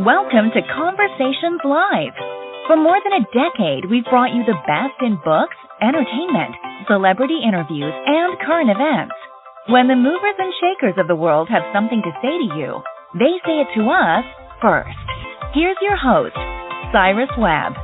Welcome to Conversations Live. For more than a decade, we've brought you the best in books, entertainment, celebrity interviews, and current events. When the movers and shakers of the world have something to say to you, they say it to us first. Here's your host, Cyrus Webb.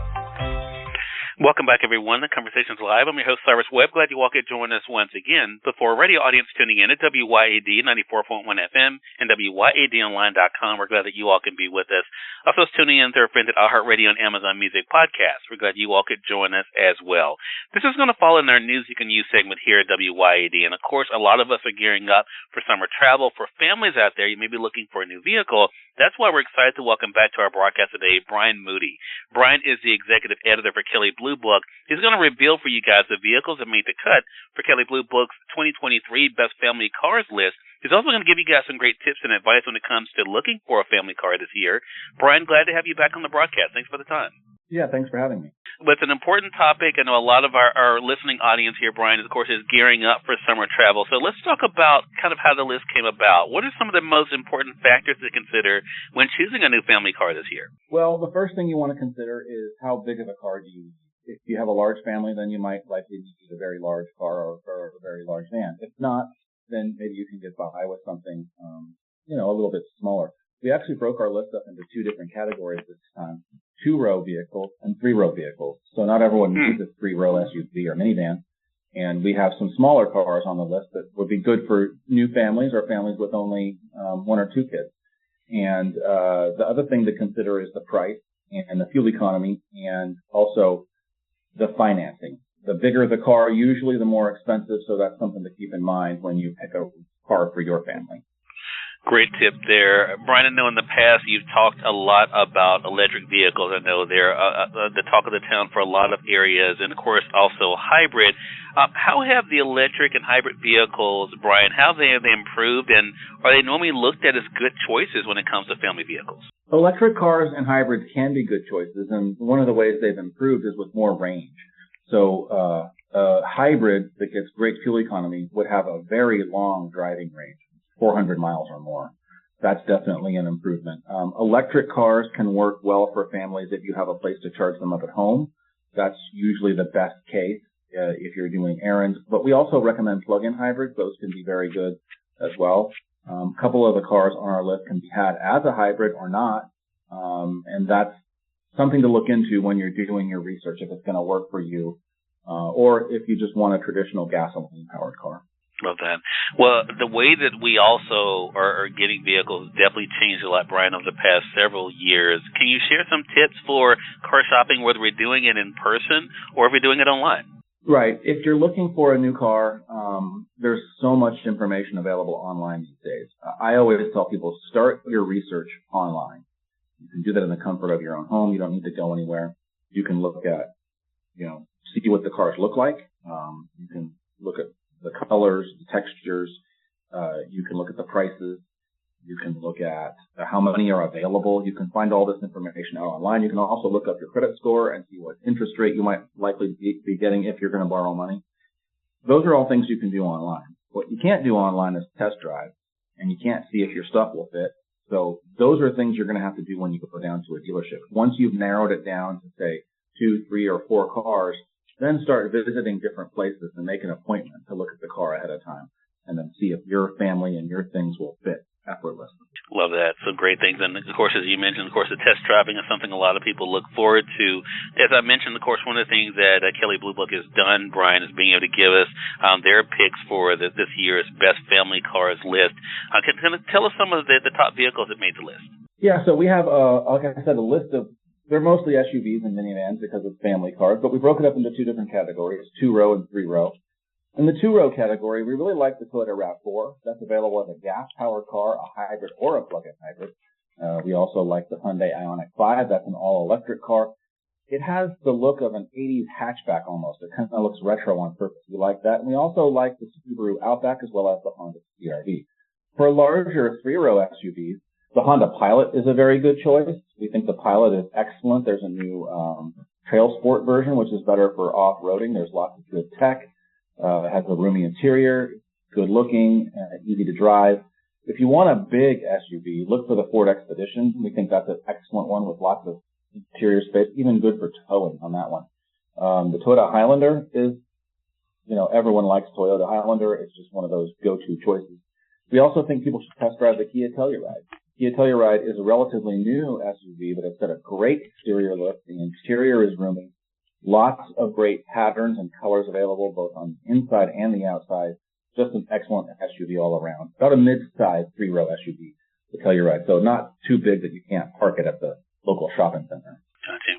Welcome back, everyone, to Conversations Live. I'm your host, Cyrus Webb. Glad you all could join us once again. Before a radio audience tuning in at WYAD 94.1 FM and WYADonline.com, we're glad that you all can be with us. Also, tuning in through our friends at iHeartRadio and Amazon Music Podcasts. We're glad you all could join us as well. This is going to fall in our News You Can Use segment here at WYAD. And, of course, a lot of us are gearing up for summer travel. For families out there, you may be looking for a new vehicle. That's why we're excited to welcome back to our broadcast today Brian Moody. Brian is the executive editor for Kelley Blue Book. He's going to reveal for you guys the vehicles that made the cut for Kelley Blue Book's 2023 Best Family Cars list. He's also going to give you guys some great tips and advice when it comes to looking for a family car this year. Brian, glad to have you back on the broadcast. Thanks for the time. Yeah, thanks for having me. Well, it's an important topic. I know a lot of our listening audience here, Brian, of course, is gearing up for summer travel. So let's talk about kind of how the list came about. What are some of the most important factors to consider when choosing a new family car this year? Well, the first thing you want to consider is how big of a car do you need. If you have a large family, then you might likely need a very large car or a very large van. If not, then maybe you can get by with something, a little bit smaller. We actually broke our list up into two different categories this time, 2-row vehicles and 3-row vehicles. So not everyone needs a 3-row SUV or minivan. And we have some smaller cars on the list that would be good for new families or families with only one or two kids. And the other thing to consider is the price and the fuel economy and also the financing. The bigger the car, usually the more expensive, so that's something to keep in mind when you pick a car for your family. Great tip there. Brian, I know in the past you've talked a lot about electric vehicles. I know they're the talk of the town for a lot of areas, and, of course, also hybrid. How have the electric and hybrid vehicles, Brian, how have they improved, and are they normally looked at as good choices when it comes to family vehicles? Electric cars and hybrids can be good choices, and one of the ways they've improved is with more range. So a hybrid that gets great fuel economy would have a very long driving range, 400 miles or more. That's definitely an improvement. Electric cars can work well for families if you have a place to charge them up at home. That's usually the best case if you're doing errands. But we also recommend plug-in hybrids. Those can be very good as well. A couple of the cars on our list can be had as a hybrid or not. And that's something to look into when you're doing your research, if it's going to work for you, or if you just want a traditional gasoline-powered car. Love that. Well, the way that we also are getting vehicles definitely changed a lot, Brian, over the past several years. Can you share some tips for car shopping, whether we're doing it in person or if we're doing it online? Right. If you're looking for a new car, there's so much information available online these days. I always tell people, start your research online. You can do that in the comfort of your own home. You don't need to go anywhere. You can look at, see what the cars look like. You can look at the colors, the textures. You can look at the prices. You can look at how many are available. You can find all this information out online. You can also look up your credit score and see what interest rate you might likely be getting if you're going to borrow money. Those are all things you can do online. What you can't do online is test drive, and you can't see if your stuff will fit. So those are things you're going to have to do when you go down to a dealership. Once you've narrowed it down to, say, 2, 3, or 4 cars, then start visiting different places and make an appointment to look at the car ahead of time and then see if your family and your things will fit effortlessly. Love that. So great things. And, of course, as you mentioned, of course, the test driving is something a lot of people look forward to. As I mentioned, of course, one of the things that Kelley Blue Book has done, Brian, is being able to give us their picks for this year's Best Family Cars list. Can you tell us some of the top vehicles that made the list? Yeah, so we have, like I said, a list of, they're mostly SUVs and minivans because it's family cars, but we broke it up into two different categories, 2-row and 3-row. In the 2-row category, we really like the Toyota RAV4. That's available as a gas-powered car, a hybrid, or a plug-in hybrid. We also like the Hyundai Ioniq 5. That's an all-electric car. It has the look of an 80s hatchback almost. It kind of looks retro on purpose. We like that. And we also like the Subaru Outback as well as the Honda CR-V. For larger 3-row SUVs, the Honda Pilot is a very good choice. We think the Pilot is excellent. There's a new Trail Sport version, which is better for off-roading. There's lots of good tech. It has a roomy interior, good looking, easy to drive. If you want a big SUV, look for the Ford Expedition. We think that's an excellent one with lots of interior space, even good for towing on that one. The Toyota Highlander is, everyone likes Toyota Highlander. It's just one of those go-to choices. We also think people should test drive the Kia Telluride. Kia Telluride is a relatively new SUV, but it's got a great exterior look. The interior is roomy. Lots of great patterns and colors available both on the inside and the outside. Just an excellent SUV all around. About a mid-sized 3-row SUV, the Telluride. So not too big that you can't park it at the local shopping center. Gotcha.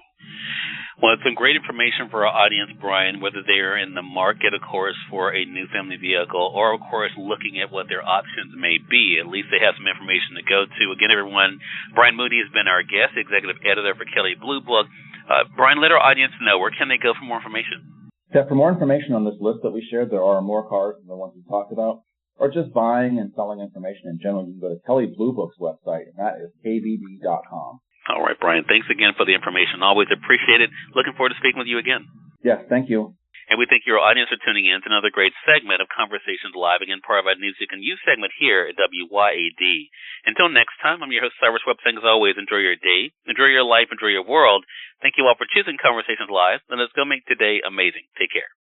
Well, it's some great information for our audience, Brian, whether they're in the market, of course, for a new family vehicle or, of course, looking at what their options may be. At least they have some information to go to. Again, everyone, Brian Moody has been our guest, executive editor for Kelley Blue Book. Brian, let our audience know, where can they go for more information? Yeah, for more information on this list that we shared, there are more cars than the ones we talked about, or just buying and selling information in general, you can go to Kelley Blue Book's website, and that is kbb.com. All right, Brian, thanks again for the information. Always appreciate it. Looking forward to speaking with you again. Yes, thank you. And we thank your audience for tuning in to another great segment of Conversations Live, again, part of our News You Can Use segment here at WYAD. Until next time, I'm your host, Cyrus Webb, saying as always, enjoy your day, enjoy your life, enjoy your world. Thank you all for choosing Conversations Live, and let's go make today amazing. Take care.